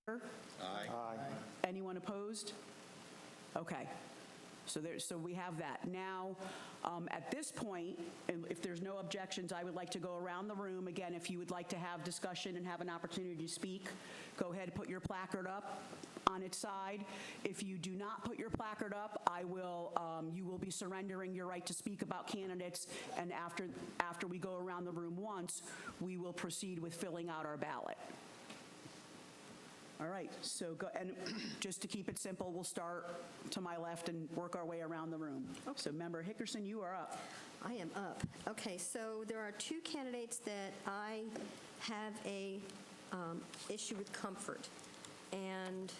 Aye. Anyone opposed? Okay. So we have that. Now, at this point, and if there's no objections, I would like to go around the room. Again, if you would like to have discussion and have an opportunity to speak, go ahead and put your placard up on its side. If you do not put your placard up, you will be surrendering your right to speak about candidates, and after we go around the room once, we will proceed with filling out our ballot. All right, so go, and just to keep it simple, we'll start to my left and work our way around the room. Okay. So Member Hickerson, you are up. I am up. Okay, so there are two candidates that I have a issue with comfort, and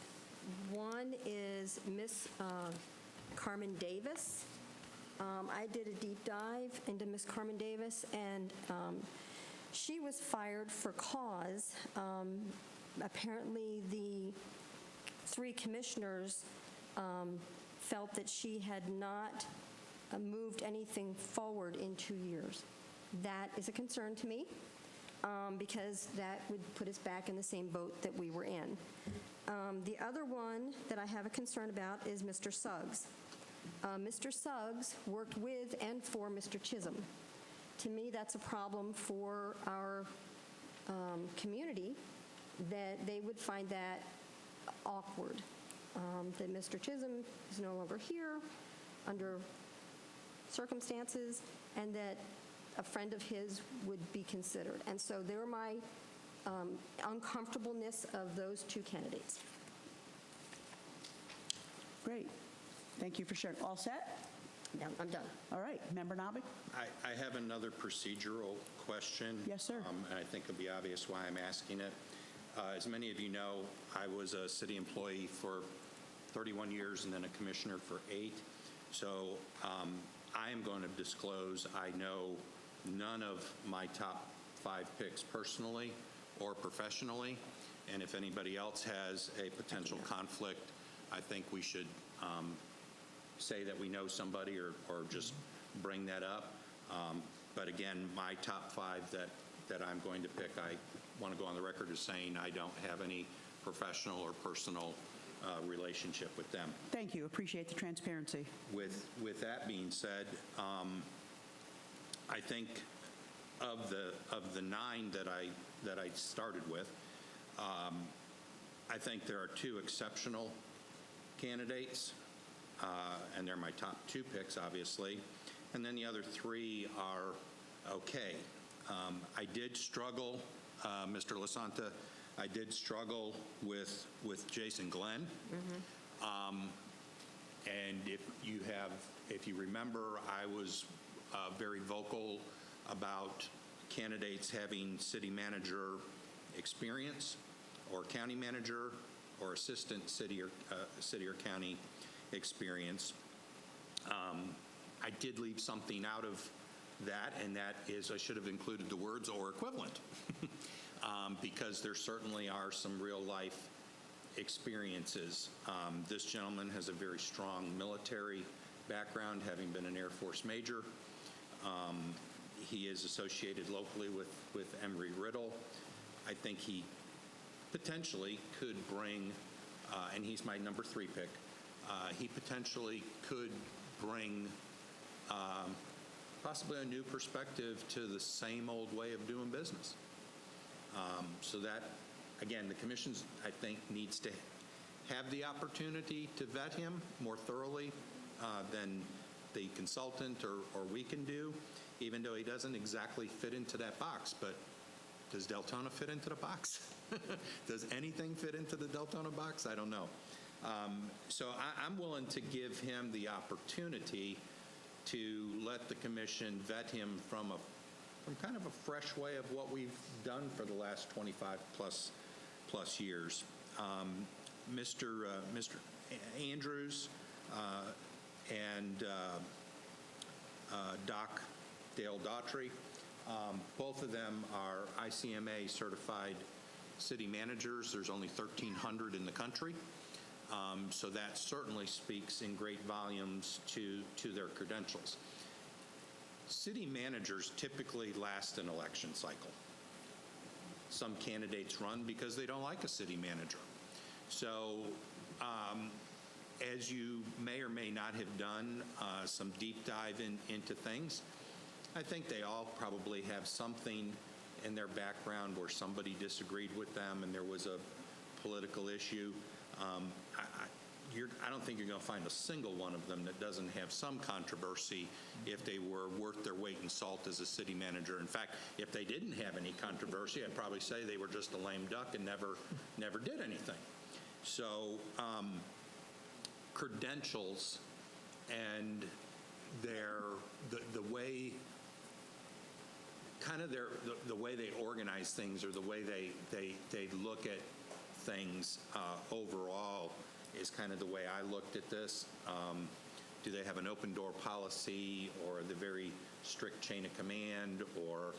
one is Miss Carmen Davis. I did a deep dive into Miss Carmen Davis, and she was fired for cause. Apparently, the three commissioners felt that she had not moved anything forward in 2 years. That is a concern to me because that would put us back in the same boat that we were in. The other one that I have a concern about is Mr. Suggs. Mr. Suggs worked with and for Mr. Chisholm. To me, that's a problem for our community, that they would find that awkward, that Mr. Chisholm is no longer here under circumstances, and that a friend of his would be considered. And so they're my uncomfortableness of those two candidates. Great. Thank you for sharing. All set? Yeah, I'm done. All right. Member Nobby? I have another procedural question. Yes, sir. And I think it'll be obvious why I'm asking it. As many of you know, I was a city employee for 31 years and then a commissioner for 8. So I am going to disclose I know none of my top 5 picks personally or professionally. And if anybody else has a potential conflict, I think we should say that we know somebody or just bring that up. But again, my top 5 that I'm going to pick, I want to go on the record as saying I don't have any professional or personal relationship with them. Thank you. Appreciate the transparency. With that being said, I think of the 9 that I started with, I think there are 2 exceptional candidates, and they're my top 2 picks, obviously, and then the other 3 are okay. I did struggle, Mr. Lasanta, I did struggle with Jason Glenn. Mm-hmm. And if you remember, I was very vocal about candidates having city manager experience or county manager or assistant city or county experience. I did leave something out of that, and that is I should have included the words or equivalent because there certainly are some real life experiences. This gentleman has a very strong military background, having been an Air Force major. He is associated locally with Embry-Riddle. I think he potentially could bring, and he's my number 3 pick, he potentially could bring possibly a new perspective to the same old way of doing business. So that, again, the commission, I think, needs to have the opportunity to vet him more thoroughly than the consultant or we can do, even though he doesn't exactly fit into that box. But does Deltona fit into the box? Does anything fit into the Deltona box? I don't know. So I'm willing to give him the opportunity to let the commission vet him from kind of a fresh way of what we've done for the last 25 plus years. Mr. Andrews and Doc Dale Daughtry, both of them are ICMA certified city managers. There's only 1,300 in the country. So that certainly speaks in great volumes to their credentials. City managers typically last an election cycle. Some candidates run because they don't like a city manager. So as you may or may not have done some deep dive into things, I think they all probably have something in their background where somebody disagreed with them and there was a political issue. I don't think you're going to find a single one of them that doesn't have some controversy if they were worth their weight in salt as a city manager. In fact, if they didn't have any controversy, I'd probably say they were just a lame duck and never did anything. So credentials and the way kind of the way they organize things or the way they look at things overall is kind of the way I looked at this. Do they have an open door policy, or the very strict chain of command, or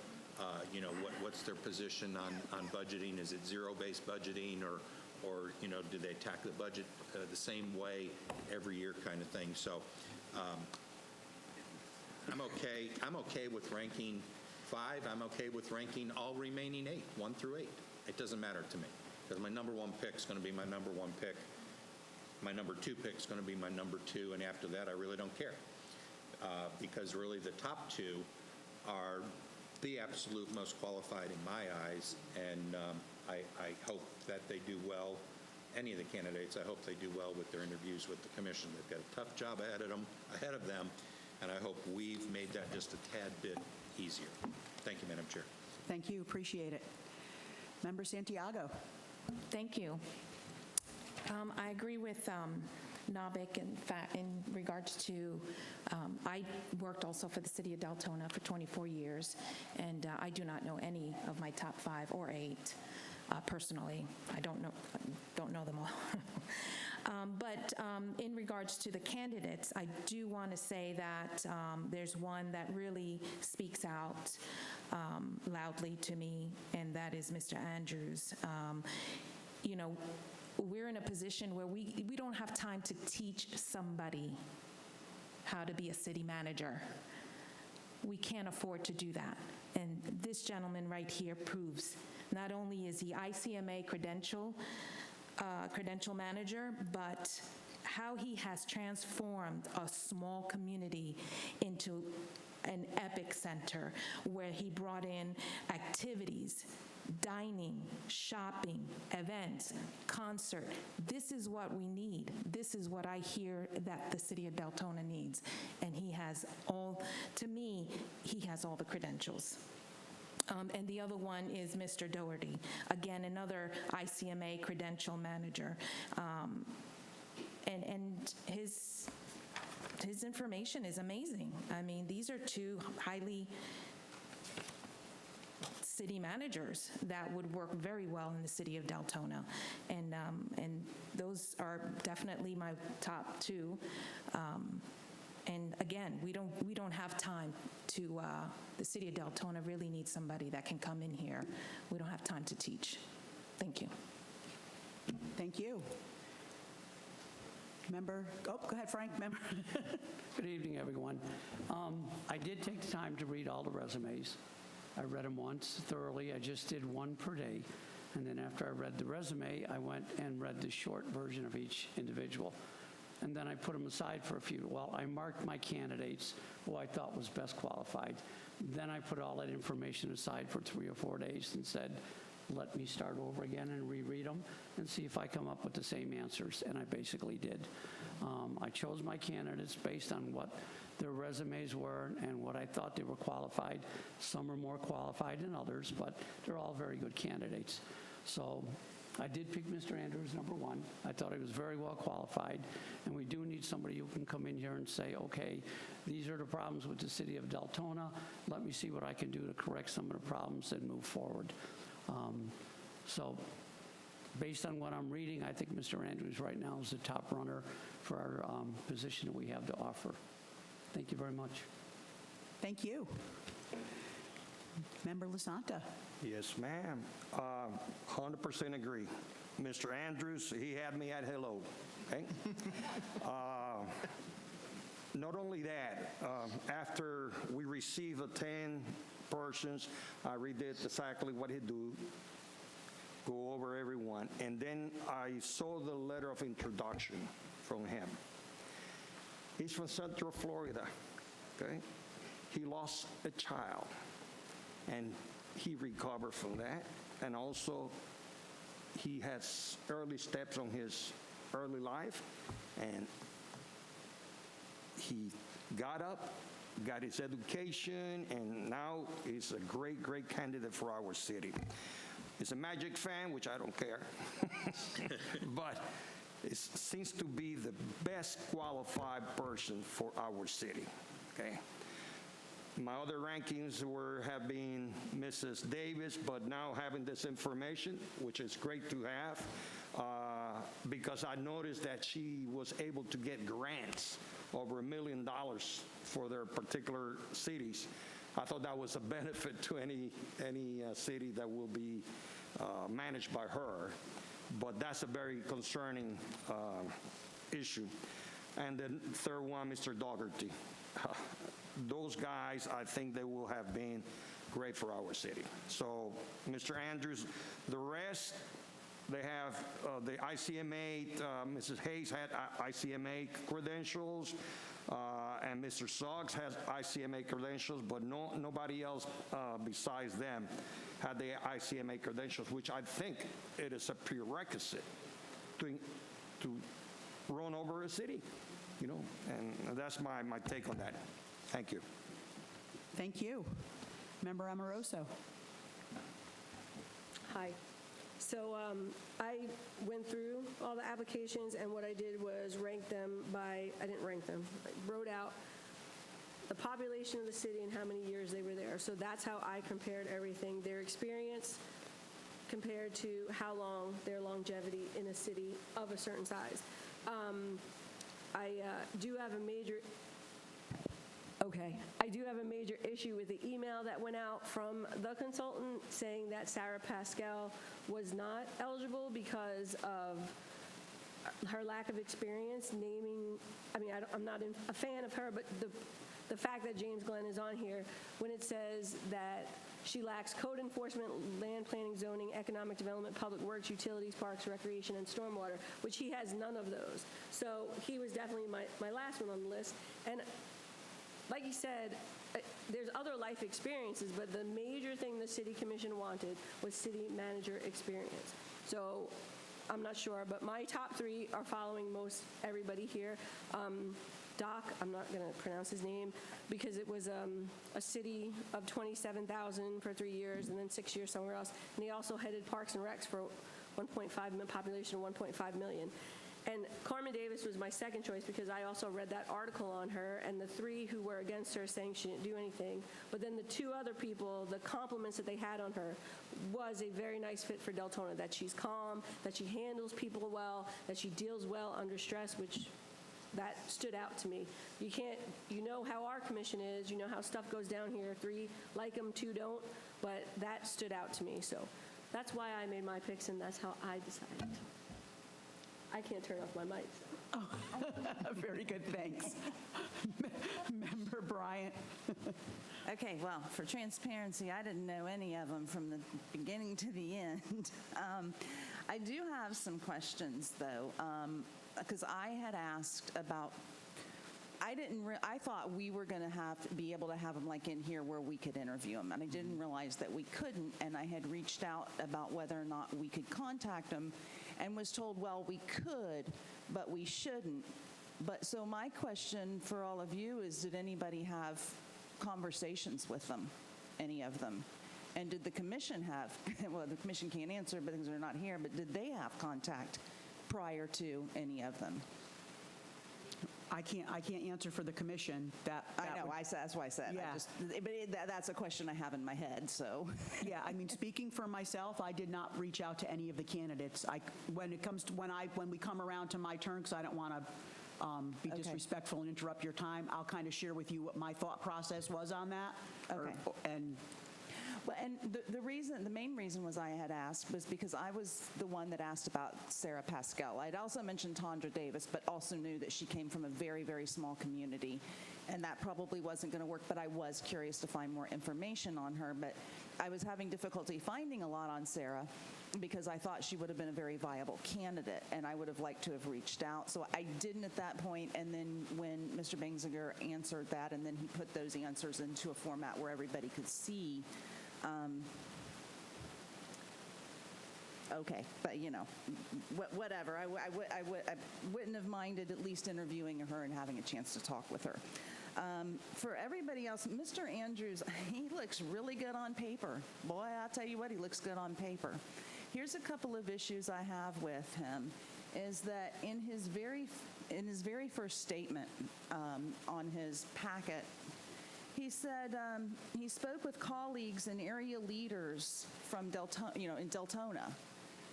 what's their position on budgeting? Is it zero-based budgeting, or do they attack the budget the same way every year, kind of thing? So I'm okay with ranking 5. I'm okay with ranking all remaining 8, 1 through 8. It doesn't matter to me, because my number 1 pick is going to be my number 1 pick. My number 2 pick is going to be my number 2, and after that, I really don't care, because really the top 2 are the absolute most qualified in my eyes, and I hope that they do well. Any of the candidates, I hope they do well with their interviews with the commission. They've got a tough job ahead of them, and I hope we've made that just a tad bit easier. Thank you, Madam Chair. Thank you, appreciate it. Member Santiago. Thank you. I agree with Navik in regards to, I worked also for the city of Deltona for 24 years, and I do not know any of my top 5 or 8 personally. I don't know them all. But in regards to the candidates, I do want to say that there's one that really speaks out loudly to me, and that is Mr. Andrews. We're in a position where we don't have time to teach somebody how to be a city manager. We can't afford to do that. And this gentleman right here proves not only is he ICMA credential manager, but how he has transformed a small community into an epic center where he brought in activities, dining, shopping, events, concert. This is what we need. This is what I hear that the city of Deltona needs. And he has to me, he has all the credentials. And the other one is Mr. Doherty. Again, another ICMA credential manager. And his information is amazing. I mean, these are 2 highly city managers that would work very well in the city of Deltona, and those are definitely my top 2. And again, we don't have time to. The city of Deltona really needs somebody that can come in here. We don't have time to teach. Thank you. Thank you. Member, go ahead, Frank. Member. Good evening, everyone. I did take the time to read all the resumes. I read them once thoroughly. I just did 1 per day. And then after I read the resume, I went and read the short version of each individual. And then I put them aside for a few. Well, I marked my candidates who I thought was best qualified. Then I put all that information aside for 3 or 4 days and said, let me start over again and reread them and see if I come up with the same answers. And I basically did. I chose my candidates based on what their resumes were and what I thought they were qualified. Some are more qualified than others, but they're all very good candidates. So I did pick Mr. Andrews, number 1. I thought he was very well qualified, and we do need somebody who can come in here and say, okay, these are the problems with the city of Deltona. Let me see what I can do to correct some of the problems and move forward. So based on what I'm reading, I think Mr. Andrews right now is the top runner for our position that we have to offer. Thank you very much. Thank you. Member Lasanta. Yes, ma'am. 100% agree. Mr. Andrews, he had me at hello. Okay? Not only that, after we received the 10 persons, I redid exactly what he do. go over everyone, and then I saw the letter of introduction from him. He's from Central Florida, okay? He lost a child, and he recovered from that, and also he has early steps on his early life, and he got up, got his education, and now he's a great, great candidate for our city. He's a Magic fan, which I don't care, but it seems to be the best qualified person for our city, okay? My other rankings have been Mrs. Davis, but now having this information, which is great to have, because I noticed that she was able to get grants over $1 million for their particular cities. I thought that was a benefit to any city that will be managed by her, but that's a very concerning issue. And then third one, Mr. Dougherty. Those guys, I think they will have been great for our city. So, Mr. Andrews, the rest, they have the ICMA, Mrs. Hayes had ICMA credentials, and Mr. Suggs has ICMA credentials, but nobody else besides them had the ICMA credentials, which I think it is a prerequisite to run over a city, you know, and that's my take on that. Thank you. Thank you. Member Amoroso. Hi. So I went through all the applications, and what I did was rank them by, I didn't rank them, I wrote out the population of the city and how many years they were there. So that's how I compared everything, their experience compared to how long their longevity in a city of a certain size. I do have a major issue with the email that went out from the consultant saying that Sarah Pascal was not eligible because of her lack of experience naming, I'm not a fan of her, but the fact that James Glenn is on here, when it says that she lacks code enforcement, land planning, zoning, economic development, public works, utilities, parks, recreation, and stormwater, which he has none of those. So he was definitely my last one on the list. And like you said, there's other life experiences, but the major thing the city commission wanted was city manager experience. So I'm not sure, but my top three are following most everybody here. Doc, I'm not going to pronounce his name, because it was a city of 27,000 for 3 years and then 6 years somewhere else. And he also headed Parks and Recs for 1.5 million, population of 1.5 million. And Carmen Davis was my second choice because I also read that article on her, and the three who were against her saying she didn't do anything. But then the two other people, the compliments that they had on her was a very nice fit for Deltona, that she's calm, that she handles people well, that she deals well under stress, which that stood out to me. You know how our commission is, you know how stuff goes down here, 3 like them, 2 don't, but that stood out to me. So that's why I made my picks, and that's how I decided. I can't turn off my mic. So. Oh, very good, thanks. Member Bryant. Okay, well, for transparency, I didn't know any of them from the beginning to the end. I do have some questions, though, because I had asked about, I thought we were going to be able to have them like in here where we could interview them, and I didn't realize that we couldn't, and I had reached out about whether or not we could contact them, and was told, well, we could, but we shouldn't. But so my question for all of you is, did anybody have conversations with them, any of them? And did the commission have, well, the commission can't answer because they're not here, but did they have contact prior to any of them? I can't answer for the commission. I know, that's why I said. Yeah. That's a question I have in my head, so. Yeah, speaking for myself, I did not reach out to any of the candidates. When we come around to my turn, because I don't want to be disrespectful and interrupt your time, I'll kind of share with you what my thought process was on that. Okay. Well, and the main reason was I had asked was because I was the one that asked about Sarah Pascal. I'd also mentioned Tondra Davis, but also knew that she came from a very, very small community, and that probably wasn't going to work, but I was curious to find more information on her. But I was having difficulty finding a lot on Sarah because I thought she would have been a very viable candidate, and I would have liked to have reached out. So I didn't at that point, and then when Mr. Bangsinger answered that, and then he put those answers into a format where everybody could see, okay, but whatever. I wouldn't have minded at least interviewing her and having a chance to talk with her. For everybody else, Mr. Andrews, he looks really good on paper. Boy, I'll tell you what, he looks good on paper. Here's a couple of issues I have with him, is that in his very first statement on his packet, he said he spoke with colleagues and area leaders from Deltona, in Deltona.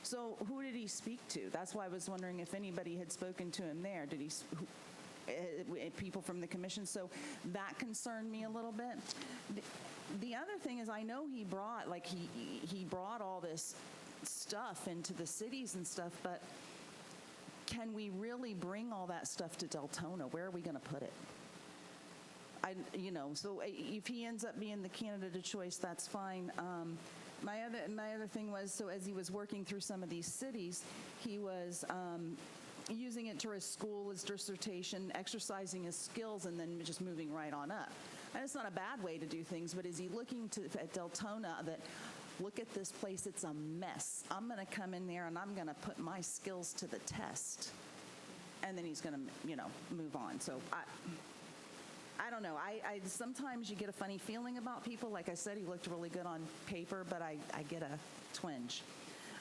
So who did he speak to? That's why I was wondering if anybody had spoken to him there. Did he? People from the commission. So that concerned me a little bit. The other thing is, I know he brought all this stuff into the cities and stuff, but can we really bring all that stuff to Deltona? Where are we going to put it? So if he ends up being the candidate of choice, that's fine. My other thing was, so as he was working through some of these cities, he was using it to his school, his dissertation, exercising his skills, and then just moving right on up. And it's not a bad way to do things, but is he looking at Deltona that, look at this place, it's a mess. I'm going to come in there and I'm going to put my skills to the test. And then he's going to, move on. So I don't know. I sometimes you get a funny feeling about people. Like I said, he looked really good on paper, but I get a twinge.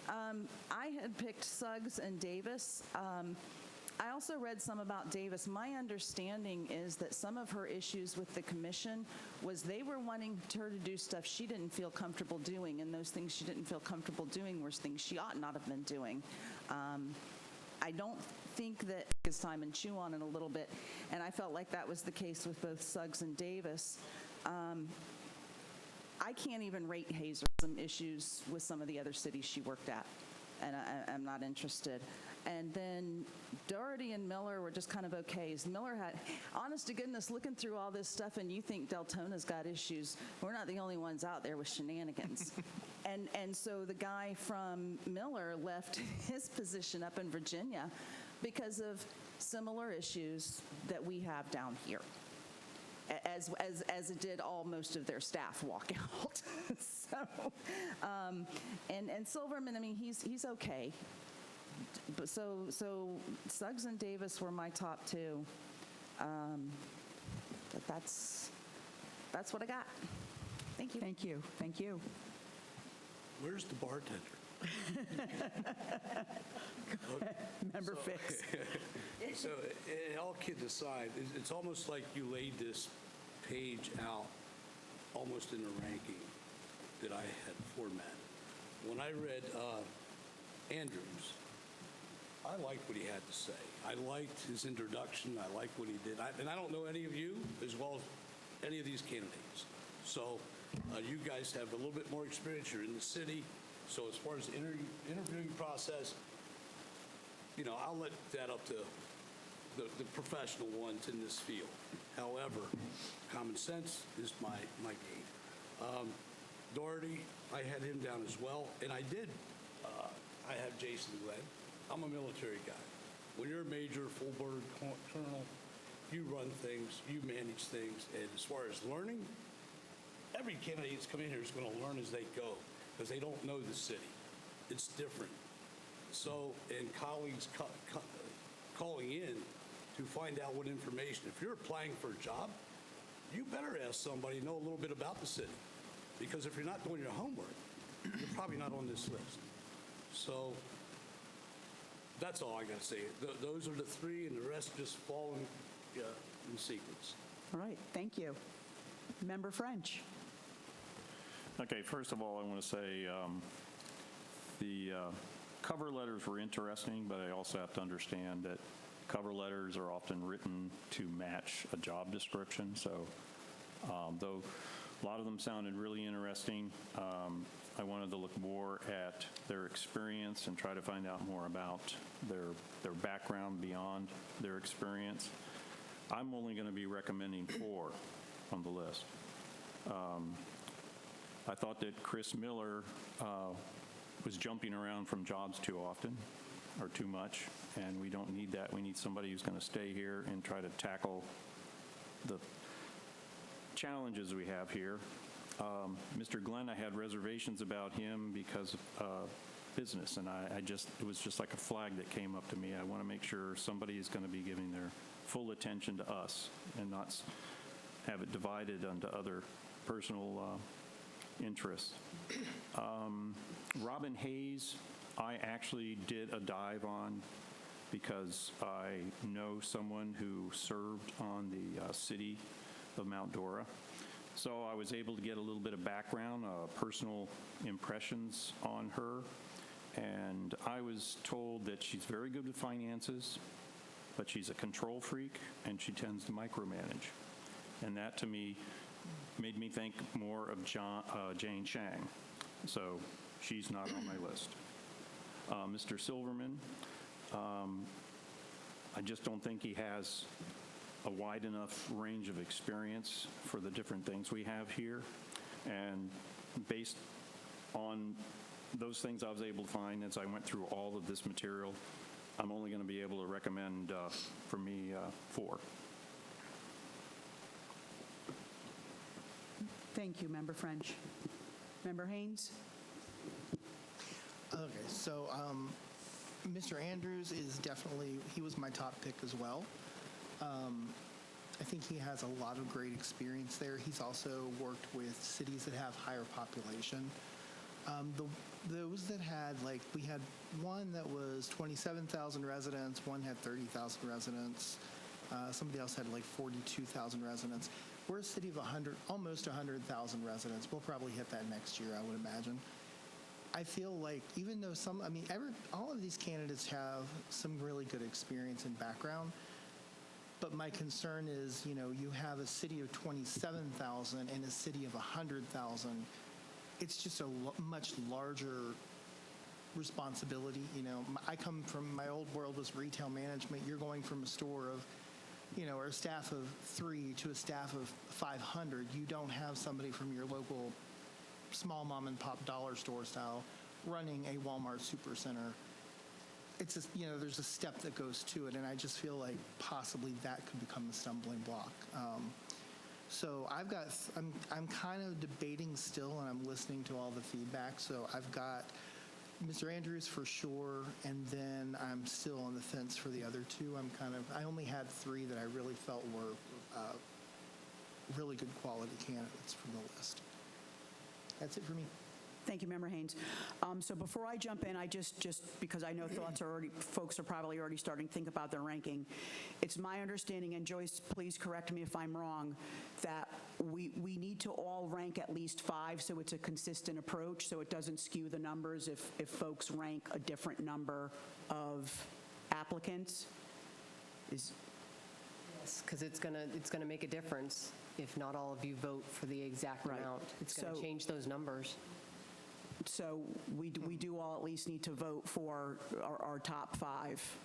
I had picked Suggs and Davis. I also read some about Davis. My understanding is that some of her issues with the commission was they were wanting her to do stuff she didn't feel comfortable doing, and those things she didn't feel comfortable doing were things she ought not have been doing. I don't think that it's time and chew on it a little bit, and I felt like that was the case with both Suggs and Davis. I can't even rate Hazer some issues with some of the other cities she worked at, and I'm not interested. And then Doherty and Miller were just kind of okay. Miller had, honest to goodness, looking through all this stuff, and you think Deltona's got issues. We're not the only ones out there with shenanigans. And so the guy from Miller left his position up in Virginia because of similar issues that we have down here, as it did most of their staff walk out. So, and Silverman, I mean, he's okay. But so Suggs and Davis were my top two. But that's what I got. Thank you. Thank you. Thank you. Where's the bartender? Member Fix. So, all kidding aside, it's almost like you laid this page out almost in a ranking that I had formatted. When I read Andrews, I liked what he had to say. I liked his introduction. I liked what he did. And I don't know any of you as well as any of these candidates. So you guys have a little bit more experience. You're in the city. So as far as the interviewing process, I'll let that up to the professional ones in this field. However, common sense is my game. Doherty, I had him down as well. And I have Jason Glenn. I'm a military guy. When you're a major, full bird colonel, you run things, you manage things, and as far as learning, every candidate that's come in here is going to learn as they go because they don't know the city. It's different. So, and colleagues calling in to find out what information. If you're applying for a job, you better ask somebody to know a little bit about the city because if you're not doing your homework, you're probably not on this list. So, that's all I got to say. Those are the three, and the rest just fall in sequence. All right. Thank you. Member French. Okay, first of all, I want to say the cover letters were interesting, but I also have to understand that cover letters are often written to match a job description. So though a lot of them sounded really interesting, I wanted to look more at their experience and try to find out more about their background beyond their experience. I'm only going to be recommending 4 on the list. I thought that Chris Miller was jumping around from jobs too often or too much, and we don't need that. We need somebody who's going to stay here and try to tackle the challenges we have here. Mr. Glenn, I had reservations about him because of business, and it was just like a flag that came up to me. I want to make sure somebody is going to be giving their full attention to us and not have it divided onto other personal interests. Robin Hayes, I actually did a dive on because I know someone who served on the city of Mount Dora. So I was able to get a little bit of background, personal impressions on her. And I was told that she's very good with finances, but she's a control freak, and she tends to micromanage. And that, to me, made me think more of Jane Shang. So she's not on my list. Mr. Silverman, I just don't think he has a wide enough range of experience for the different things we have here. And based on those things I was able to find as I went through all of this material, I'm only going to be able to recommend, for me, 4. Thank you, Member French. Member Haynes? Okay, so Mr. Andrews is definitely, he was my top pick as well. I think he has a lot of great experience there. He's also worked with cities that have higher population. Those that had, like, we had one that was 27,000 residents, one had 30,000 residents, somebody else had like 42,000 residents. We're a city of almost 100,000 residents. We'll probably hit that next year, I would imagine. I feel like even though all of these candidates have some really good experience and background, but my concern is, you have a city of 27,000 and a city of 100,000. It's just a much larger responsibility. I come from, my old world was retail management. You're going from a store of, or a staff of 3 to a staff of 500. You don't have somebody from your local small mom and pop dollar store style running a Walmart supercenter. It's just, there's a step that goes to it, and I just feel like possibly that could become a stumbling block. So I'm kind of debating still, and I'm listening to all the feedback. So I've got Mr. Andrews for sure, and then I'm still on the fence for the other 2. I only had 3 that I really felt were really good quality candidates from the list. That's it for me. Thank you, Member Haynes. So before I jump in, I just because I know folks are probably already starting to think about their ranking. It's my understanding, and Joyce, please correct me if I'm wrong, that we need to all rank at least 5, so it's a consistent approach, so it doesn't skew the numbers if folks rank a different number of applicants. Yes, because it's gonna make a difference if not all of you vote for the exact Right. amount. It's going to change those numbers. So we do all at least need to vote for our top 5.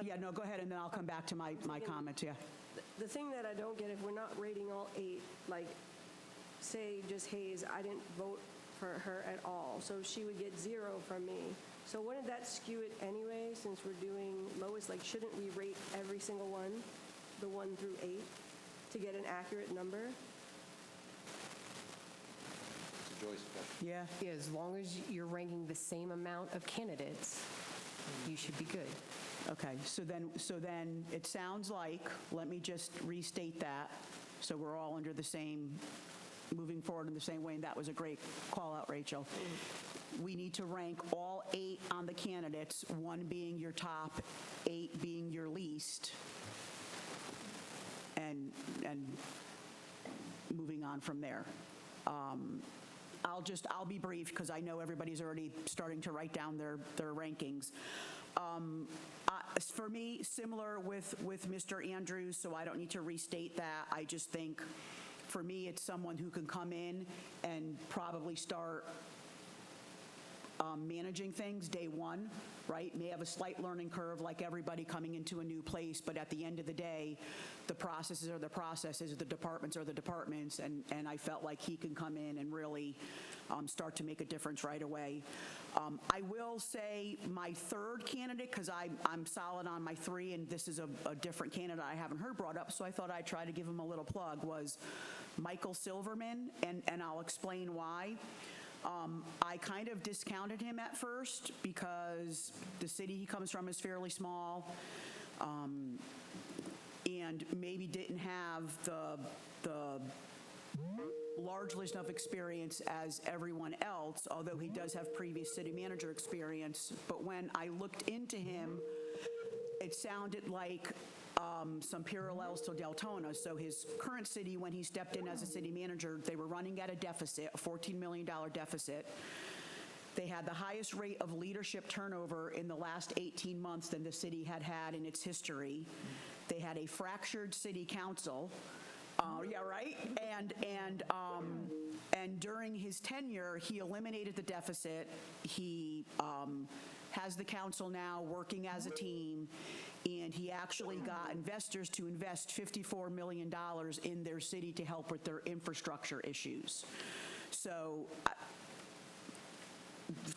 Yeah, no, go ahead, and then I'll come back to my comments, yeah. The thing that I don't get, if we're not rating all 8, like, say just Hayes, I didn't vote for her at all, so she would get 0 from me. So wouldn't that skew it anyway, since we're doing lowest? Like, shouldn't we rate every single one, the 1 through 8, to get an accurate number? Yeah. Yeah, as long as you're ranking the same amount of candidates, you should be good. Okay, so then it sounds like, let me just restate that, so we're all under the same, moving forward in the same way, and that was a great call out, Rachel. We need to rank all 8 on the candidates, 1 being your top, 8 being your least, and moving on from there. I'll be brief because I know everybody's already starting to write down their rankings. For me, similar with Mr. Andrews, so I don't need to restate that. I just think, for me, it's someone who can come in and probably start managing things day one, right? May have a slight learning curve like everybody coming into a new place, but at the end of the day, the processes are the processes, the departments are the departments, and I felt like he can come in and really start to make a difference right away. I will say my third candidate, because I'm solid on my three, and this is a different candidate I haven't heard brought up, so I thought I'd try to give him a little plug, was Michael Silverman, and I'll explain why. I kind of discounted him at first because the city he comes from is fairly small, and maybe didn't have the largely enough experience as everyone else, although he does have previous city manager experience. But when I looked into him, it sounded like some parallels to Deltona. So his current city, when he stepped in as a city manager, they were running at a deficit, a $14 million deficit. They had the highest rate of leadership turnover in the last 18 months than the city had had in its history. They had a fractured city council. Yeah, right? And during his tenure, he eliminated the deficit. He has the council now working as a team, and he actually got investors to invest $54 million in their city to help with their infrastructure issues. So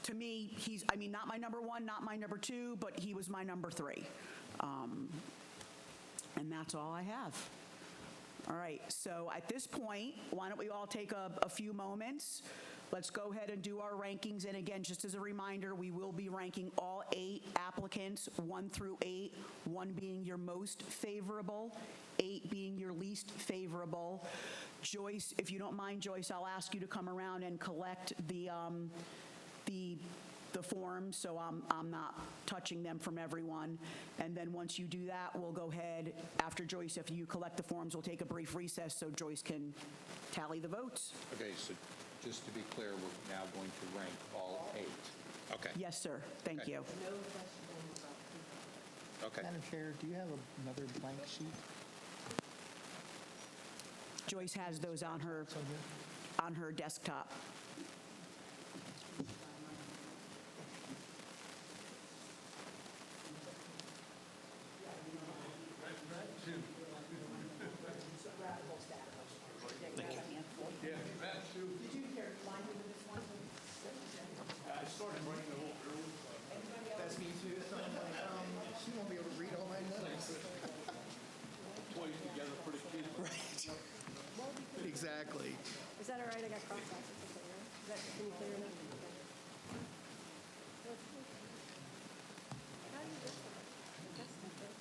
to me, he's, I mean, not my number one, not my number two, but he was my number three. And that's all I have. All right, so at this point, why don't we all take a few moments? Let's go ahead and do our rankings. And again, just as a reminder, we will be ranking all 8 applicants, 1 through 8, 1 being your most favorable, 8 being your least favorable. Joyce, if you don't mind, Joyce, I'll ask you to come around and collect the forms, so I'm not touching them from everyone. And then once you do that, we'll go ahead, after Joyce, if you collect the forms, we'll take a brief recess so Joyce can tally the votes. Okay, so just to be clear, we're now going to rank all 8. Okay. Yes, sir. Thank Okay. you. Okay. Madam Chair, do you have another blank sheet? Joyce has those on her desktop. That's me too. So I'm like, she won't be able to read all my notes. Right. Exactly. Is that all right? I got cross-outs. Is that, can you clear enough? How do you do that? That's not good.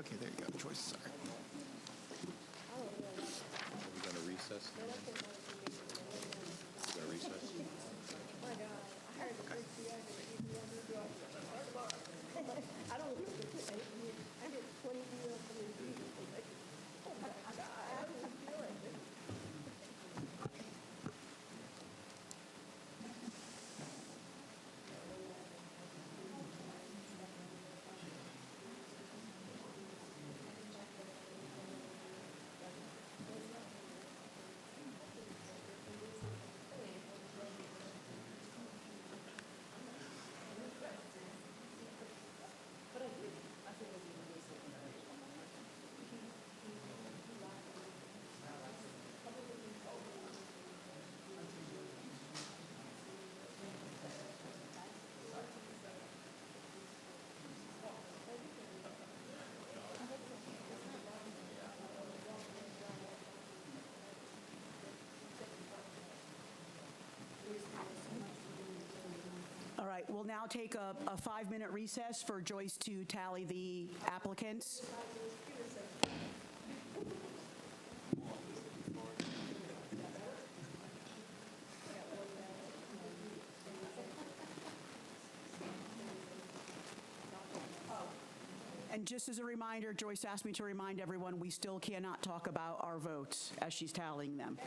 Okay, there you go. Choice, sorry. Are we going to recess? We're going to recess? I don't know. I get 20 emails from these people. Like, oh my God, I don't feel it. All right, we'll now take a 5-minute recess for Joyce to tally the applicants. And just as a reminder, Joyce asked me to remind everyone, we still cannot talk about our votes as she's tallying them.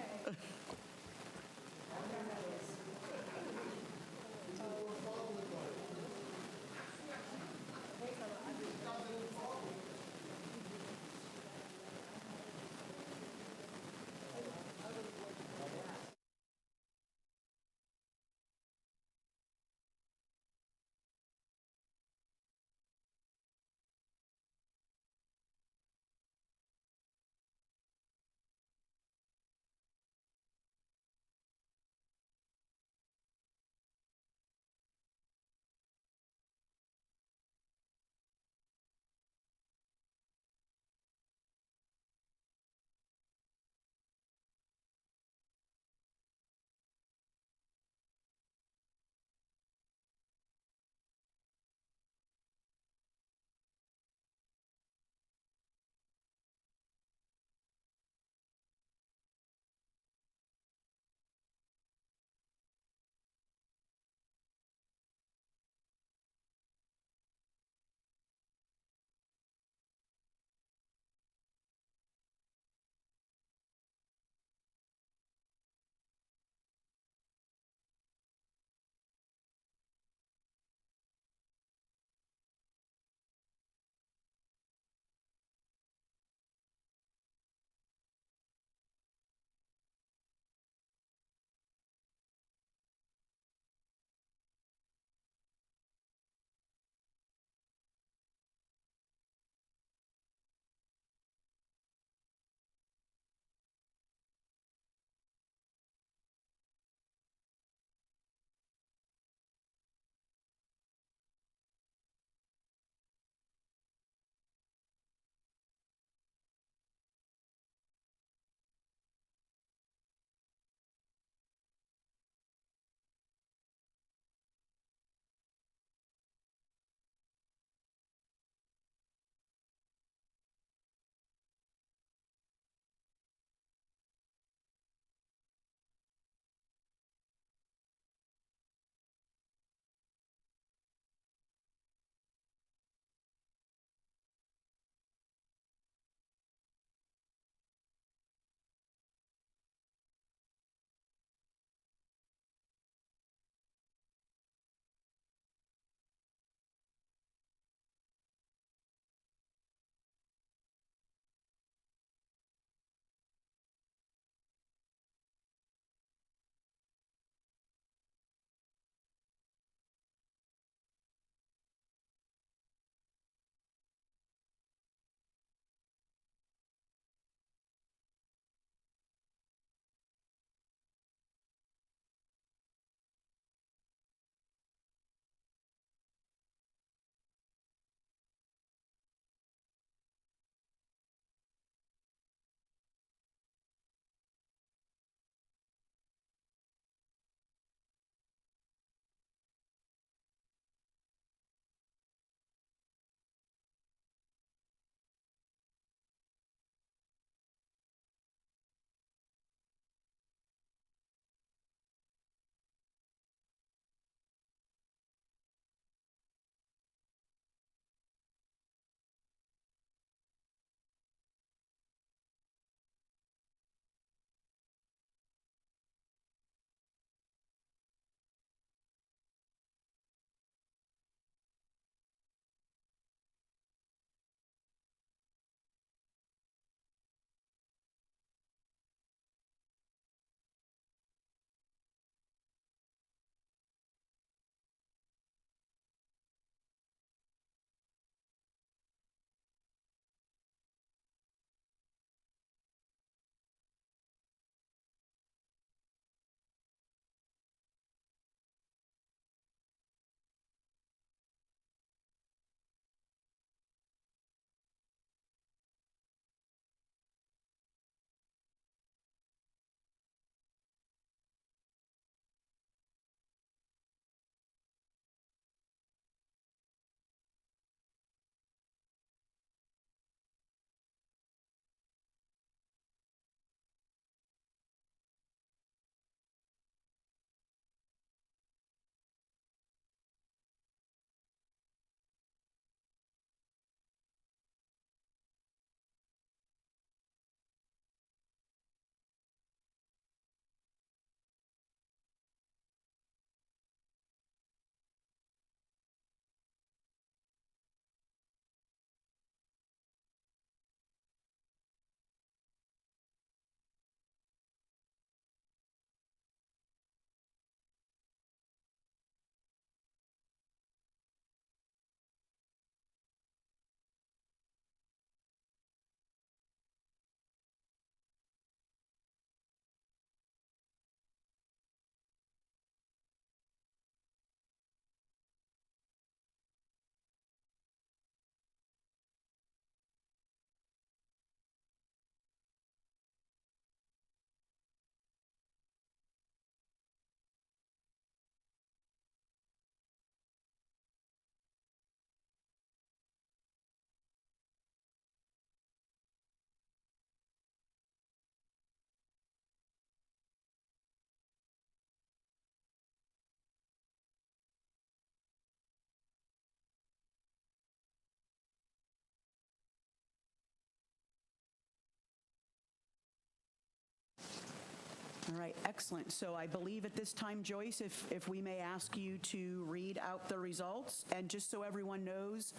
All right, excellent. So I believe at this time, Joyce, if we may ask you to read out the results, and just so everyone knows,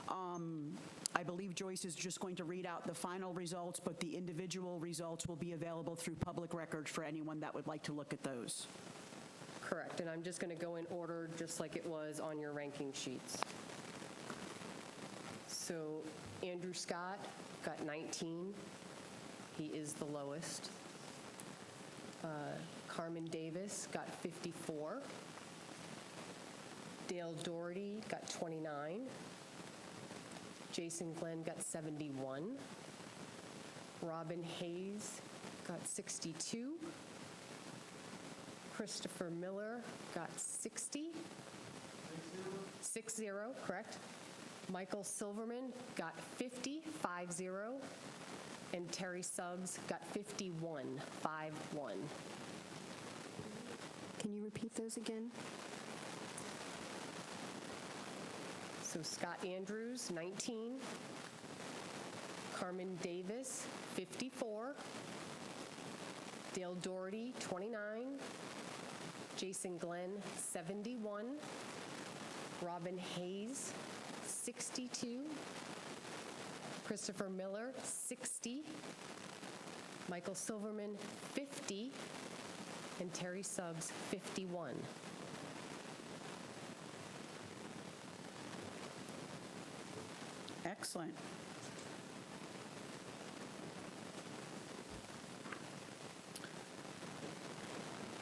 I believe Joyce is just going to read out the final results, but the individual results will be available through public record for anyone that would like to look at those. Correct, and I'm just going to go in order just like it was on your ranking sheets. So Andrew Scott got 19. He is the lowest. Carmen Davis got 54. Dale Doherty got 29. Jason Glenn got 71. Robin Hayes got 62. Christopher Miller got 60. 60, correct. Michael Silverman got 50, 50. And Terry Suggs got 51, 51. Can you repeat those again? So Scott Andrews, 19. Carmen Davis, 54. Dale Doherty, 29. Jason Glenn, 71. Robin Hayes, 62. Christopher Miller, 60. Michael Silverman, 50. And Terry Suggs, 51. Excellent.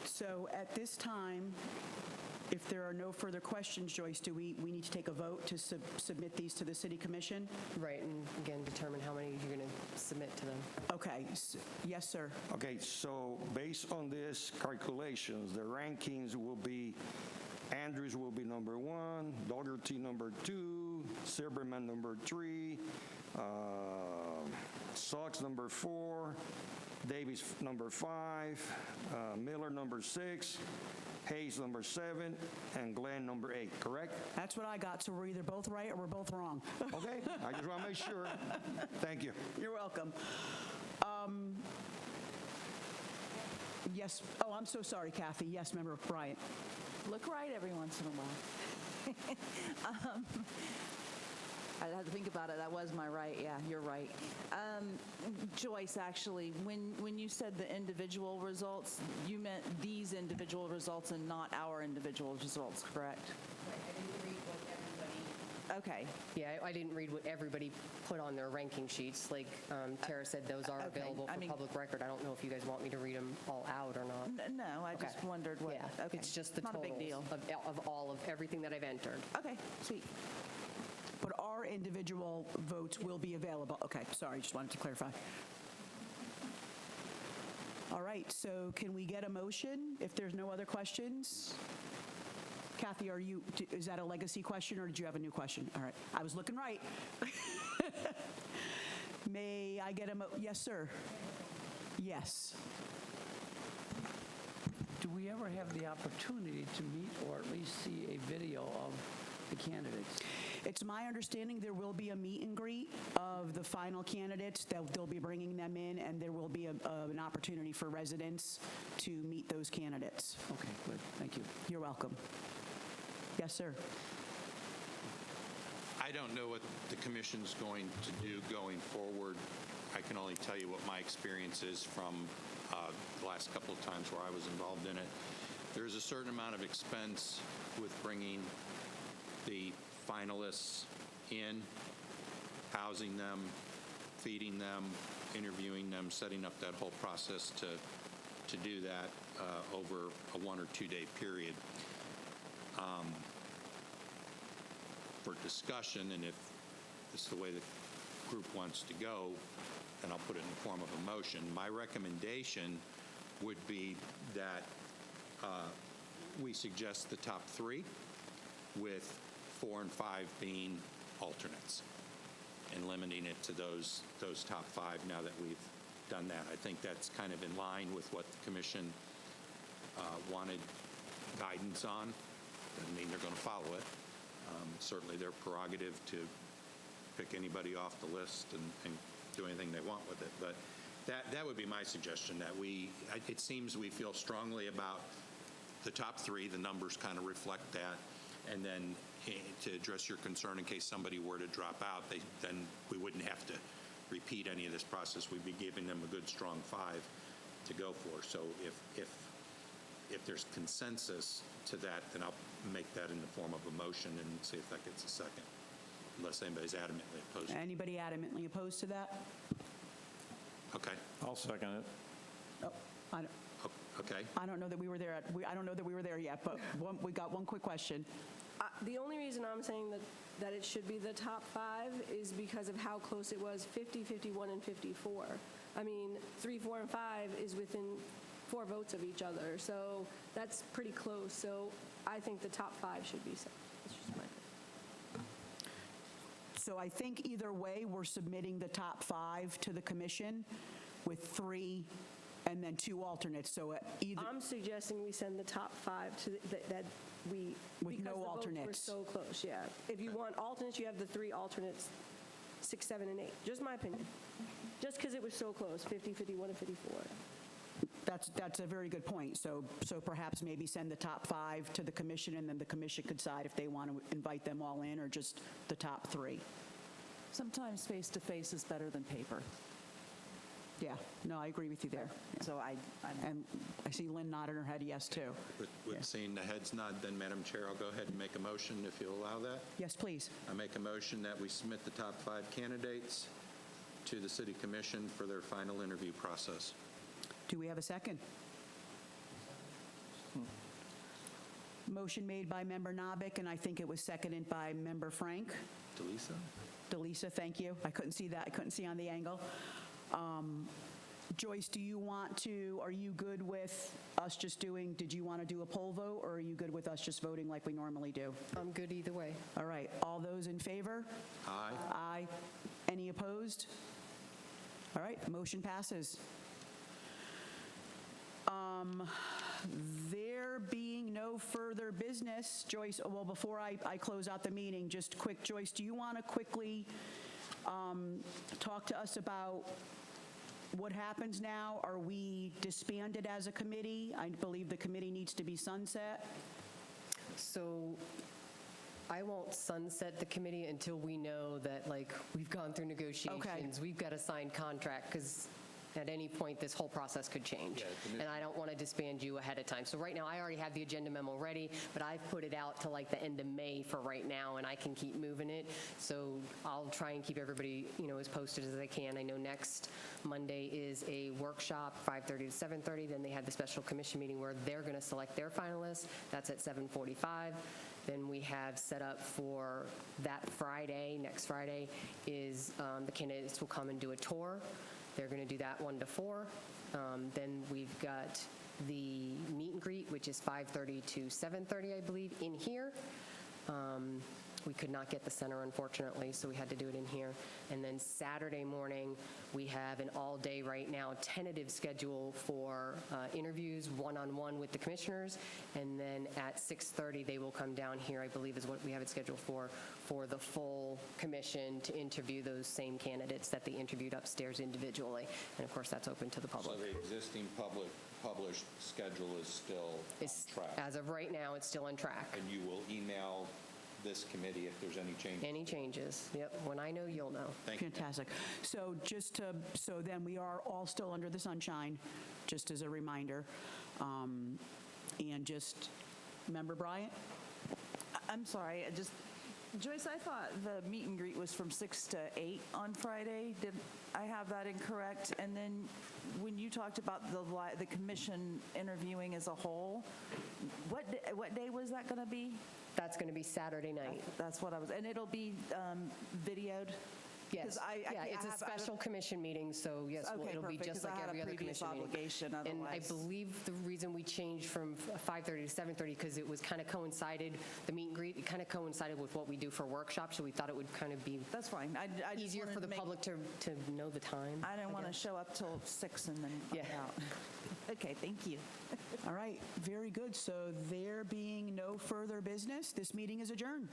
So at this time, if there are no further questions, Joyce, do we need to take a vote to submit these to the City Commission? Right, and again, determine how many you're going to submit to them. Okay. Yes, sir. Okay, so based on this calculations, the rankings will be, Andrews will be number 1, Dougherty number 2, Silberman number 3, Sox number 4, Davis number 5, Miller number 6, Hayes number 7, and Glenn number 8, correct? That's what I got, so we're either both right or we're both wrong. Okay, I just want to make sure. Thank you. You're welcome. Yes, oh, I'm so sorry, Kathy. Yes, Member Bryant. Look right every once in a while. I had to think about it. That was my right. Yeah, you're right. Joyce, actually, when you said the individual results, you meant these individual results and not our individual results, correct? Right, I didn't read what everybody... Okay. Yeah, I didn't read what everybody put on their ranking sheets. Like Tara said, those are Okay, available I for mean- public record. I don't know if you guys want me to read them all out or not. No, I just Okay. wondered what. Yeah, Okay. it's just the Not a totals big deal. of all of everything that I've entered. Okay, sweet. But our individual votes will be available. Okay, sorry, just wanted to clarify. All right, so can we get a motion if there's no other questions? Kathy, is that a legacy question or did you have a new question? All right, I was looking right. May I get yes, sir. Yes. Do we ever have the opportunity to meet or at least see a video of the candidates? It's my understanding there will be a meet and greet of the final candidates. They'll be bringing them in, and there will be an opportunity for residents to meet those candidates. Okay, good. Thank you. You're welcome. Yes, sir. I don't know what the commission's going to do going forward. I can only tell you what my experience is from the last couple of times where I was involved in it. There's a certain amount of expense with bringing the finalists in, housing them, feeding them, interviewing them, setting up that whole process to do that over a 1 or 2 day period. For discussion, and if this is the way the group wants to go, then I'll put it in the form of a motion. My recommendation would be that we suggest the top 3, with 4 and 5 being alternates, and limiting it to those top 5 now that we've done that. I think that's kind of in line with what the commission wanted guidance on. Doesn't mean they're going to follow it. Certainly their prerogative to pick anybody off the list and do anything they want with it. But That would be my suggestion, that it seems we feel strongly about the top three, the numbers kind of reflect that, and then to address your concern in case somebody were to drop out, then we wouldn't have to repeat any of this process. We'd be giving them a good, strong 5 to go for. So if there's consensus to that, then I'll make that in the form of a motion and see if that gets a second, unless anybody's adamantly opposed. Anybody adamantly opposed to that? Okay. I'll second it. Oh, Okay. I don't know that we were there. I don't know that we were there yet, but we got one quick question. The only reason I'm saying that it should be the top 5 is because of how close it was, 50, 51, and 54. I mean, 3, 4, and 5 is within 4 votes of each other, so that's pretty close. So I think the top 5 should be set. That's just my opinion. So I think either way, we're submitting the top 5 to the commission with 3 and then 2 alternates. So either I'm suggesting we send the top 5 to that we With because no the alternates. votes were so close. Yeah. If you want alternates, you have the 3 alternates, 6, 7, and 8. Just my opinion. Just because it was so close, 50, 51, and 54. that's a very good point. So perhaps maybe send the top 5 to the commission, and then the commission could decide if they want to invite them all in or just the top 3. Sometimes face-to-face is better than paper. Yeah, no, I agree with you there. So And I see Lynn nodding her head yes, too. With seeing the heads nod, then, Madam Chair, I'll go ahead and make a motion if you'll allow that. Yes, please. I make a motion that we submit the top 5 candidates to the City Commission for their final interview process. Do we have a second? Motion made by Member Novick, and I think it was seconded by Member Frank. Delisa, thank you. I couldn't see that. I couldn't see on the angle. Joyce, are you good with us just did you want to do a poll vote, or are you good with us just voting like we normally do? I'm good either way. All right, all those in favor? Aye. Aye. Any opposed? All right, motion passes. There being no further business, Joyce, well, before I close out the meeting, just quick, Joyce, do you want to quickly talk to us about what happens now? Are we disbanded as a committee? I believe the committee needs to be sunset. So I won't sunset the committee until we know that, like, we've gone through negotiations. We've got a signed contract, because at any point, this whole process could change. And I don't want to disband you ahead of time. So right now, I already have the agenda memo ready, but I've put it out to like the end of May for right now, and I can keep moving it. So I'll try and keep everybody, as posted as I can. I know next Monday is a workshop, 5:30 to 7:30. Then they have the special commission meeting where they're going to select their finalists. That's at 7:45. Then we have set up for that Friday, next Friday, is the candidates will come and do a tour. They're going to do that 1 to 4. Then we've got the meet and greet, which is 5:30 to 7:30, I believe, in here. We could not get the center, unfortunately, so we had to do it in here. And then Saturday morning, we have an all-day right now tentative schedule for interviews, one-on-one with the commissioners. And then at 6:30, they will come down here, I believe is what we have it scheduled for the full commission to interview those same candidates that they interviewed upstairs individually. And of course, that's open to the public. So the existing published schedule is still on track? As of right now, it's still on track. And you will email this committee if there's any changes? Any changes, yep. When I know, you'll know. Thank you. Fantastic. So so then we are all still under the sunshine, just as a reminder. And just, Member Bryant? I'm sorry, Joyce, I thought the meet and greet was from 6 to 8 on Friday. Did I have that incorrect? And then when you talked about the commission interviewing as a whole, what day was that going to be? That's going to be Saturday night. That's what I was, and it'll be videoed? Yes, it's a special commission meeting, so yes, it'll be just like every other commission meeting. And I believe the reason we changed from 5:30 to 7:30, because it was kind of coincided, the meet and greet, it kind of coincided with what we do for workshops, so we thought it would kind of be That's fine. I just easier wanted for to the make- public to know the time. I didn't want to guess. show up till 6 and then find Yeah. out. Okay, thank you. All right, very good. So there being no further business, this meeting is adjourned.